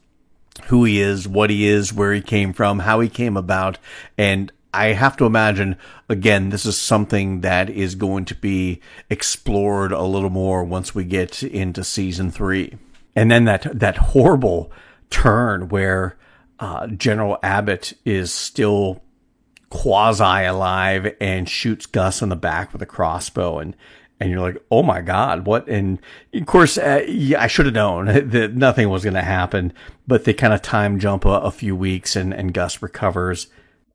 who he is, what he is, where he came from, how he came about. And I have to imagine, again, this is something that is going to be explored a little more once we get into season 3. And then that horrible turn where General Abbott is still quasi-alive and shoots Gus in the back with a crossbow. And you're like, oh my God, what? And of course, I should have known that nothing was going to happen, but they kind of time jump a few weeks and Gus recovers.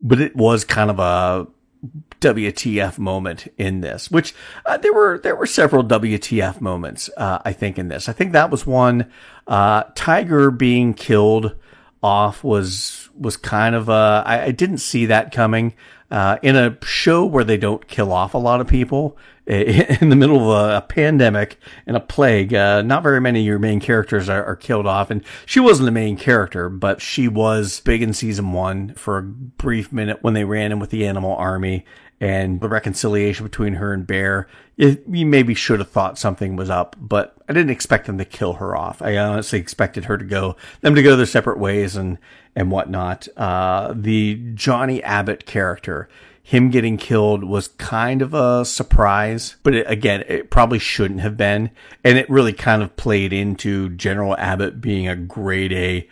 But it was kind of a WTF moment in this, which there were several WTF moments, I think, in this. I think that was one. Tiger being killed off was kind of I didn't see that coming. In a show where they don't kill off a lot of people, in the middle of a pandemic and a plague, not very many of your main characters are killed off. And she wasn't the main character, but she was big in season 1 for a brief minute when they ran in with the Animal Army and the reconciliation between her and Bear. You maybe should have thought something was up, but I didn't expect them to kill her off. I honestly expected them to go their separate ways and whatnot. The Johnny Abbott character, him getting killed, was kind of a surprise, but it probably shouldn't have been. And it really kind of played into General Abbott being a grade A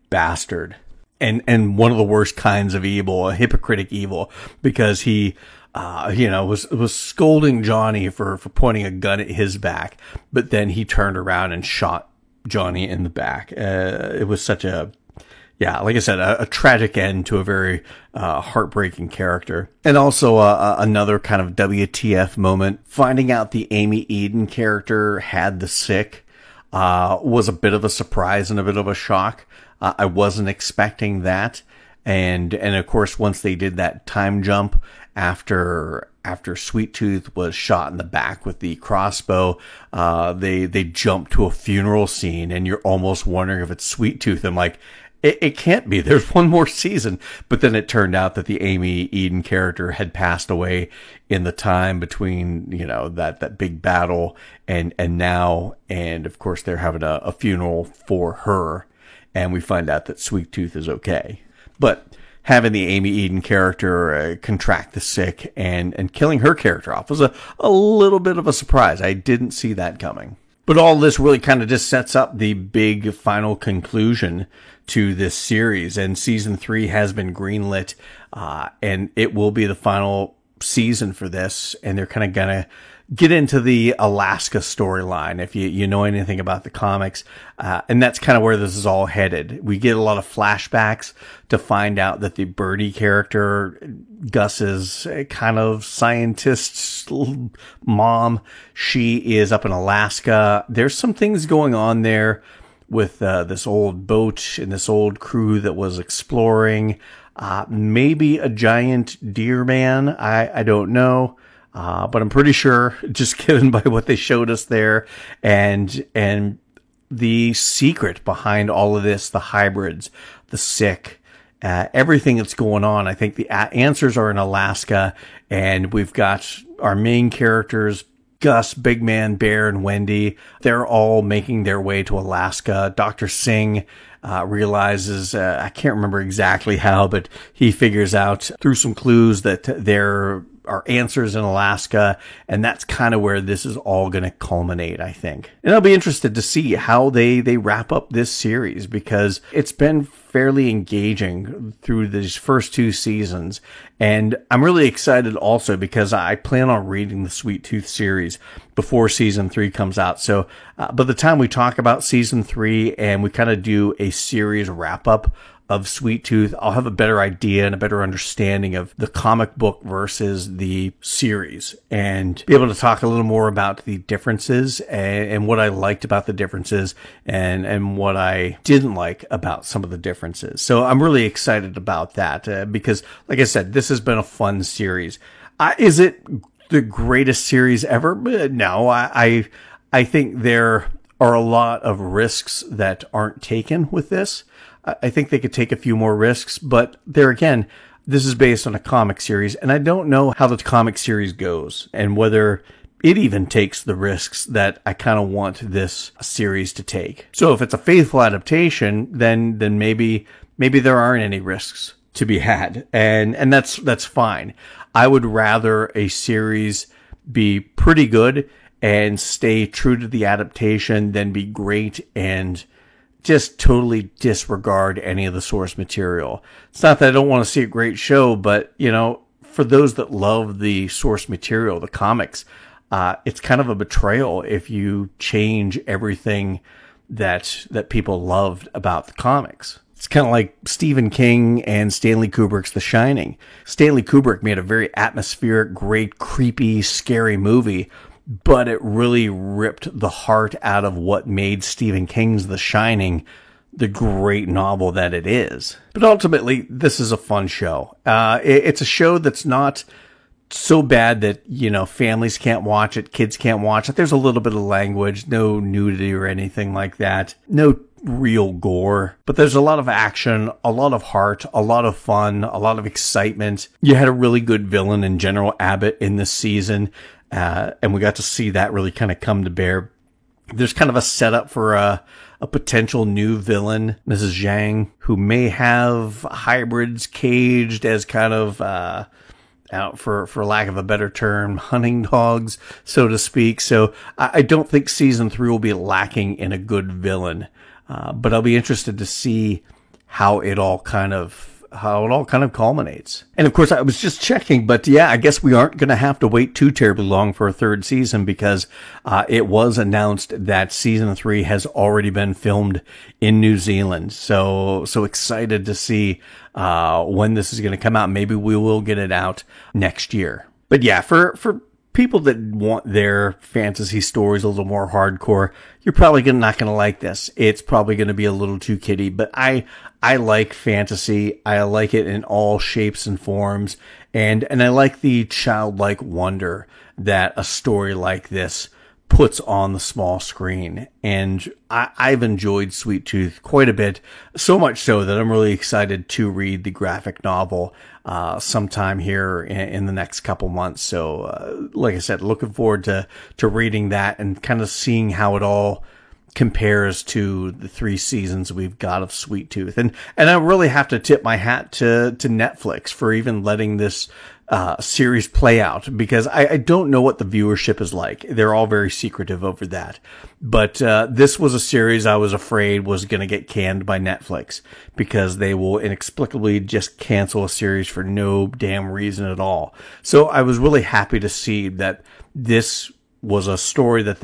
bastard and one of the worst kinds of evil, a hypocritic evil, because he was scolding Johnny for pointing a gun at his back, but then he turned around and shot Johnny in the back. It was such a Yeah, like I said, a tragic end to a very heartbreaking character. And also another kind of WTF moment. Finding out the Amy Eden character had the sick was a bit of a surprise and a bit of a shock. I wasn't expecting that. And of course, once they did that time jump after Sweet Tooth was shot in the back with the crossbow, they jumped to a funeral scene, and you're almost wondering if it's Sweet Tooth. I'm like, it can't be. There's one more season. But then it turned out that the Amy Eden character had passed away in the time between, that big battle and now. And of course, they're having a funeral for her. And we find out that Sweet Tooth is okay. But having the Amy Eden character contract the sick and killing her character off was a little bit of a surprise. I didn't see that coming. But all this really kind of just sets up the big final conclusion to this series. And season 3 has been greenlit, and it will be the final season for this. And they're kind of going to get into the Alaska storyline, if you know anything about the comics. And that's kind of where this is all headed. We get a lot of flashbacks to find out that the Birdie character, Gus's kind of scientist mom, she is up in Alaska. There's some things going on there with this old boat and this old crew that was exploring. Maybe a giant deer man. I don't know. But I'm pretty sure, just given by what they showed us there, and the secret behind all of this, the hybrids, the sick, everything that's going on. I think the answers are in Alaska, and we've got our main characters, Gus, Big Man, Bear, and Wendy. They're all making their way to Alaska. Dr. Singh realizes, I can't remember exactly how, but he figures out through some clues that there are answers in Alaska, and that's kind of where this is all going to culminate, I think. And I'll be interested to see how they wrap up this series, because it's been fairly engaging through these first 2 seasons. And I'm really excited also because I plan on reading the Sweet Tooth series before season 3 comes out. So by the time we talk about season 3 and we kind of do a series wrap up of Sweet Tooth, I'll have a better idea and a better understanding of the comic book versus the series, and be able to talk a little more about the differences and what I liked about the differences and what I didn't like about some of the differences. So I'm really excited about that because, like I said, this has been a fun series. Is it the greatest series ever? No, I think there are a lot of risks that aren't taken with this. I think they could take a few more risks, but there again, this is based on a comic series, and I don't know how the comic series goes and whether it even takes the risks that I kind of want this series to take. So if it's a faithful adaptation, then maybe there aren't any risks to be had, and that's fine. I would rather a series be pretty good and stay true to the adaptation than be great and just totally disregard any of the source material. It's not that I don't want to see a great show, but, for those that love the source material, the comics, it's kind of a betrayal if you change everything that people loved about the comics. It's kind of like Stephen King and Stanley Kubrick's The Shining. Stanley Kubrick made a very atmospheric, great, creepy, scary movie, but it really ripped the heart out of what made Stephen King's The Shining the great novel that it is. But ultimately, this is a fun show. It's a show that's not so bad that, families can't watch it, kids can't watch it. There's a little bit of language, no nudity or anything like that. No real gore, but there's a lot of action, a lot of heart, a lot of fun, a lot of excitement. You had a really good villain in General Abbott in this season. And we got to see that really kind of come to bear. There's kind of a setup for a potential new villain, Mrs. Zhang, who may have hybrids caged as kind of, out for lack of a better term, hunting dogs, so to speak. So I don't think season 3 will be lacking in a good villain. But I'll be interested to see how it all kind of it all kind of culminates. And of course, I was just checking, but yeah, I guess we aren't going to have to wait too terribly long for a third season, because it was announced that season 3 has already been filmed in New Zealand. So excited to see when this is going to come out. Maybe we will get it out next year. But yeah, for people that want their fantasy stories a little more hardcore, you're probably not going to like this. It's probably going to be a little too kiddie, but I like fantasy. I like it in all shapes and forms. And I like the childlike wonder that a story like this puts on the small screen. And I've enjoyed Sweet Tooth quite a bit, so much so that I'm really excited to read the graphic novel sometime here in the next couple months. So like I said, looking forward to reading that and kind of seeing how it all compares to the 3 seasons we've got of Sweet Tooth. And I really have to tip my hat to Netflix for even letting this series play out, because I don't know what the viewership is like. They're all very secretive over that. But this was a series I was afraid was going to get canned by Netflix, because they will inexplicably just cancel a series for no damn reason at all. So I was really happy to see that this was a story that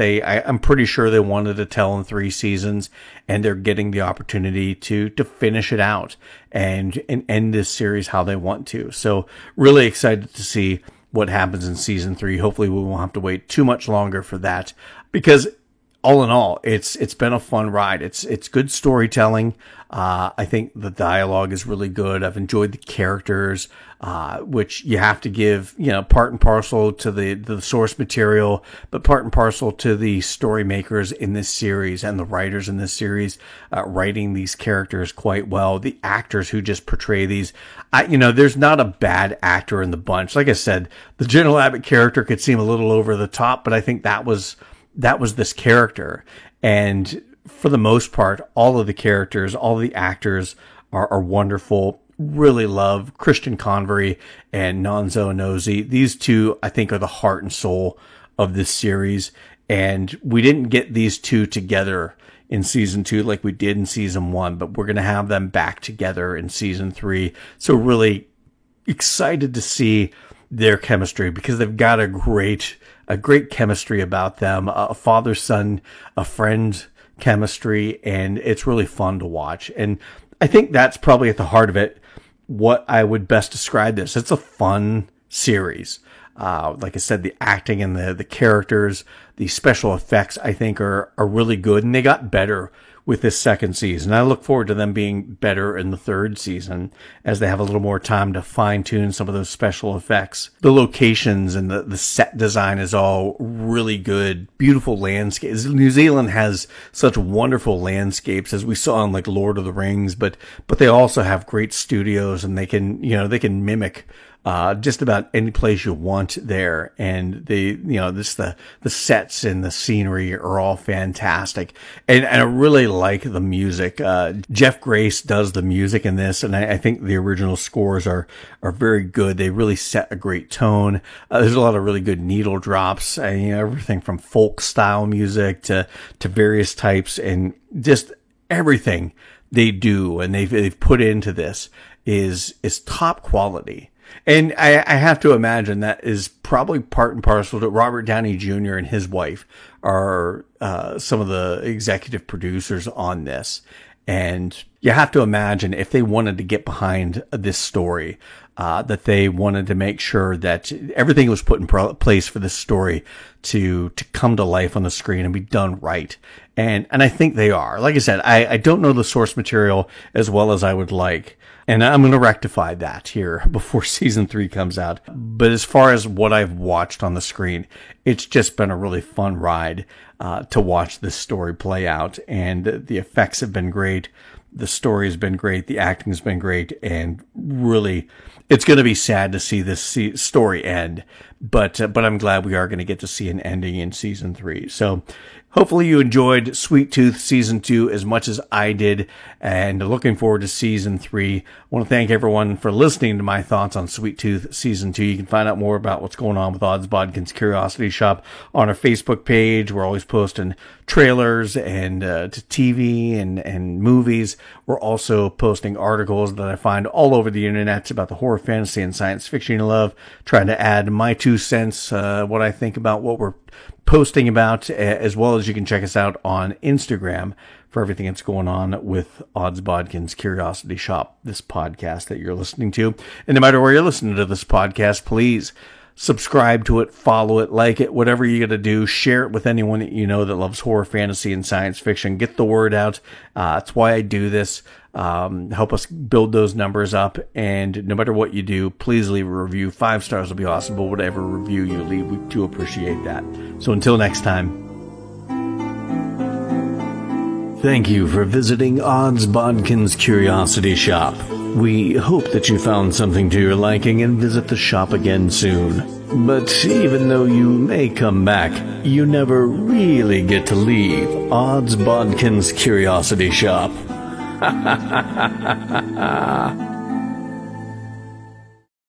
I'm pretty sure they wanted to tell in 3 seasons, and they're getting the opportunity to finish it out and end this series how they want to. So really excited to see what happens in season 3. Hopefully we won't have to wait too much longer for that, because all in all, it's been a fun ride. It's good storytelling. I think the dialogue is really good. I've enjoyed the characters, which you have to give, part and parcel to the source material, but part and parcel to the story makers in this series and the writers in this series, writing these characters quite well. The actors who just portray these, there's not a bad actor in the bunch. Like I said, the General Abbott character could seem a little over the top, but I think that was this character. And for the most part, all of the characters, all the actors are wonderful. Really love Christian Convery and Nonso Inozie. These two, I think, are the heart and soul of this series. And we didn't get these two together in season 2 like we did in season 1, but we're going to have them back together in season 3. So really excited to see their chemistry, because they've got a great chemistry about them, a father-son, a friend chemistry, and it's really fun to watch. And I think that's probably at the heart of it, what I would best describe this. It's a fun series. Like I said, the acting and the characters, the special effects, I think are really good, and they got better with this second season. I look forward to them being better in the third season, as they have a little more time to fine tune some of those special effects. The locations and the set design is all really good. Beautiful landscapes. New Zealand has such wonderful landscapes, as we saw in like Lord of the Rings, but they also have great studios, and they can mimic just about any place you want there. And the sets and the scenery are all fantastic. And I really like the music. Jeff Grace does the music in this, and I think the original scores are very good. They really set a great tone. There's a lot of really good needle drops, everything from folk style music to various types, and just everything they do and they've put into this is top quality. And I have to imagine that is probably part and parcel to Robert Downey Jr. and his wife are some of the executive producers on this. And you have to imagine if they wanted to get behind this story, that they wanted to make sure that everything was put in place for this story to come to life on the screen and be done right. And I think they are. Like I said, I don't know the source material as well as I would like. And I'm going to rectify that here before season 3 comes out. But as far as what I've watched on the screen, it's just been a really fun ride to watch this story play out. And the effects have been great. The story has been great. The acting has been great. And really, it's going to be sad to see this story end. But I'm glad we are going to get to see an ending in season 3. So hopefully you enjoyed Sweet Tooth Season 2 as much as I did, and looking forward to Season 3. I want to thank everyone for listening to my thoughts on Sweet Tooth Season 2. You can find out more about what's going on with Odds Bodkin's Curiosity Shop on our Facebook page. We're always posting trailers and to TV and movies. We're also posting articles that I find all over the internet about the horror, fantasy, and science fiction you love, trying to add my 2 cents, what I think about what we're posting about, as well as you can check us out on Instagram for everything that's going on with Odds Bodkin's Curiosity Shop, this podcast that you're listening to. And no matter where you're listening to this podcast, please subscribe to it, follow it, like it, whatever you got to do. Share it with anyone that you know that loves horror, fantasy, and science fiction. Get the word out. That's why I do this. Help us build those numbers up. And no matter what you do, please leave a review. 5 stars will be awesome, but whatever review you leave, we do appreciate that. So until next time. Thank you for visiting Odds Bodkin's Curiosity Shop. We hope that you found something to your liking and visit the shop again soon. But even though you may come back, you never really get to leave Odds Bodkin's Curiosity Shop. Ha ha ha ha ha ha.